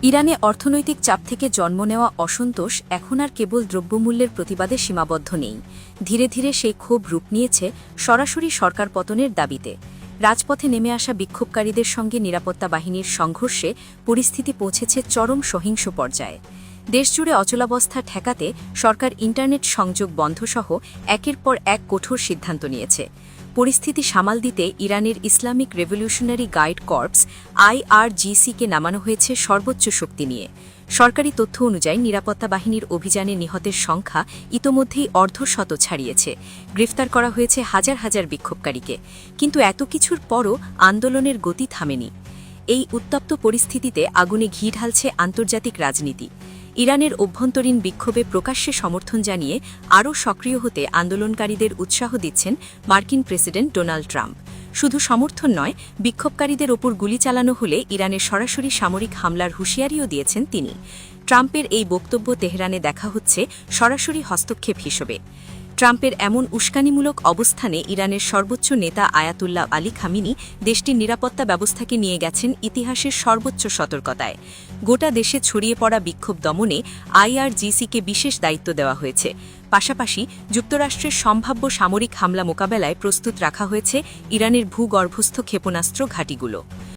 ইরানে অর্থনৈতিক চাপ থেকে জন্ম নেওয়া অসন্তোষ এখন আর কেবল দ্রব্যমূল্যের প্রতিবাদে সীমাবদ্ধ নেই। ধীরে ধীরে সেই ক্ষোভ রূপ নিয়েছে সরাসরি সরকার পতনের দাবিতে। রাজপথে নেমে আসা বিক্ষোভকারীদের সঙ্গে নিরাপত্তা বাহিনীর সংঘর্ষে পরিস্থিতি পৌঁছেছে চরম সহিংস পর্যায়ে। দেশজুড়ে অচলাবস্থা ঠেকাতে সরকার ইন্টারনেট সংযোগ বন্ধসহ একের পর এক কঠোর সিদ্ধান্ত নিয়েছে। পরিস্থিতি সামাল দিতে ইরানের ইসলামিক রেভলিউশনারি গাইড কর্পস IRGC-কে নামানো হয়েছে সর্বোচ্চ শক্তি নিয়ে। সরকারি তথ্য অনুযায়ী নিরাপত্তা বাহিনীর অভিযানে নিহতের সংখ্যা ইতোমধ্যেই অর্ধশত ছাড়িয়েছে। গ্রেফতার করা হয়েছে হাজার হাজার বিক্ষোভকারীকে। কিন্তু এত কিছুর পরও আন্দোলনের গতি থামেনি। এই উত্তপ্ত পরিস্থিতিতে আগুনে ঘি ঢালছে আন্তর্জাতিক রাজনীতি। ইরানের অভ্যন্তরীণ বিক্ষোভে প্রকাশ্যে সমর্থন জানিয়ে আরও সক্রিয় হতে আন্দোলনকারীদের উৎসাহ দিচ্ছেন মার্কিন প্রেসিডেন্ট ডোনাল্ড ট্রাম্প। শুধু সমর্থন নয়, বিক্ষোভকারীদের ওপর গুলি চালানো হলে ইরানের সরাসরি সামরিক হামলার হুঁশিয়ারিও দিয়েছেন তিনি। ট্রাম্পের এই বক্তব্য তেহরানে দেখা হচ্ছে সরাসরি হস্তক্ষেপ হিসেবে। ট্রাম্পের এমন উস্কানিমূলক অবস্থানে ইরানের সর্বোচ্চ নেতা আয়াতুল্লাহ আলী খামিনি দেশটির নিরাপত্তা ব্যবস্থাকে নিয়ে গেছেন ইতিহাসের সর্বোচ্চ সতর্কতায়। গোটা দেশে ছড়িয়ে পড়া বিক্ষোভ দমনে IRGC-কে বিশেষ দায়িত্ব দেওয়া হয়েছে। পাশাপাশি যুক্তরাষ্ট্রের সম্ভাব্য সামরিক হামলা মোকাবেলায় প্রস্তুত রাখা হয়েছে ইরানের ভূগর্ভস্থ ক্ষেপণাস্ত্র ঘাঁটিগুলো।